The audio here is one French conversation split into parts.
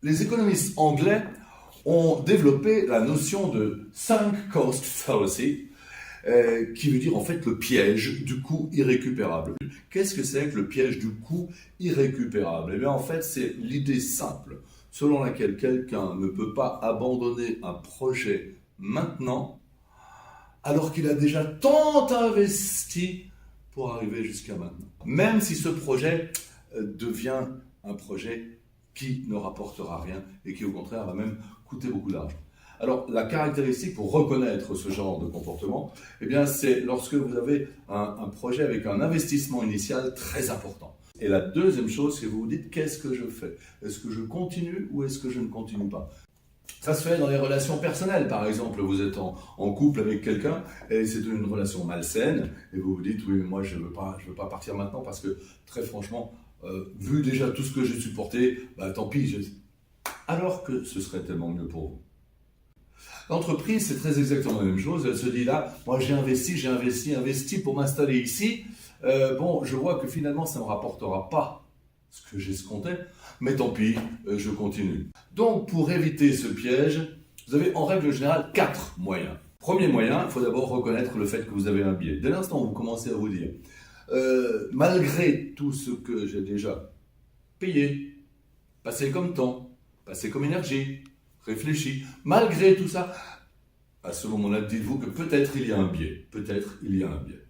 Les économistes anglais ont développé la notion de sunk cost fallacy, qui veut dire en fait le piège du coût irrécupérable. Qu'est-ce que c'est que le piège du coût irrécupérable? Eh bien en fait c'est l'idée simple selon laquelle quelqu'un ne peut pas abandonner un projet maintenant alors qu'il a déjà tant investi pour arriver jusqu'à maintenant. Même si ce projet devient un projet qui ne rapportera rien et qui au contraire va même coûter beaucoup d'argent. Alors la caractéristique pour reconnaître ce genre de comportement, eh bien, c'est lorsque vous avez un projet avec un investissement initial très important. Et la deuxième chose, c'est que vous vous dites qu'est-ce que je fais? Est-ce que je continue ou est-ce que je ne continue pas? Ça se fait dans les relations personnelles, par exemple, vous êtes en couple avec quelqu'un et c'est une relation malsaine et vous vous dites oui mais moi je veux pas partir maintenant parce que très franchement, vu déjà tout ce que j'ai supporté, bah, tant pis, alors que ce serait tellement mieux pour vous. L'entreprise, c'est très exactement la même chose. Elle se dit là, moi j'ai investi pour m'installer ici. Bon, je vois que finalement, ça ne me rapportera pas ce que j'escomptais, mais tant pis, je continue. Donc, pour éviter ce piège, vous avez en règle générale 4 moyens. Premier moyen, il faut d'abord reconnaître le fait que vous avez un biais. Dès l'instant où vous commencez à vous dire, malgré tout ce que j'ai déjà payé, passé comme temps, passé comme énergie, réfléchi, malgré tout ça, à ce moment-là, dites-vous que peut-être il y a un biais. Peut-être il y a un biais.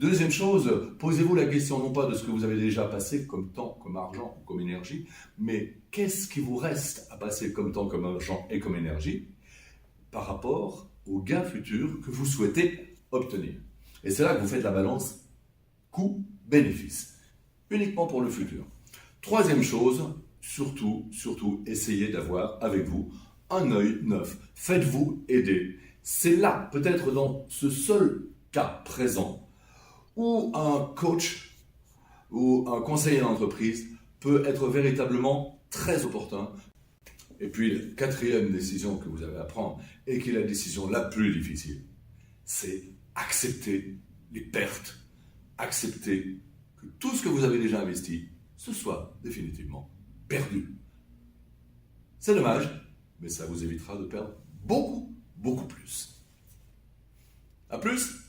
Deuxième chose, posez-vous la question non pas de ce que vous avez déjà passé comme temps, comme argent, comme énergie, mais qu'est-ce qui vous reste à passer comme temps, comme argent et comme énergie par rapport aux gains futurs que vous souhaitez obtenir. Et c'est là que vous faites la balance coût-bénéfice, uniquement pour le futur. Troisième chose, surtout, essayez d'avoir avec vous un œil neuf. Faites-vous aider. C'est là, peut-être dans ce seul cas présent, où un coach ou un conseiller d'entreprise peut être véritablement très opportun. Et puis, la quatrième décision que vous avez à prendre, et qui est la décision la plus difficile, c'est accepter les pertes, accepter que tout ce que vous avez déjà investi, ce soit définitivement perdu. C'est dommage, mais ça vous évitera de perdre beaucoup plus. À plus!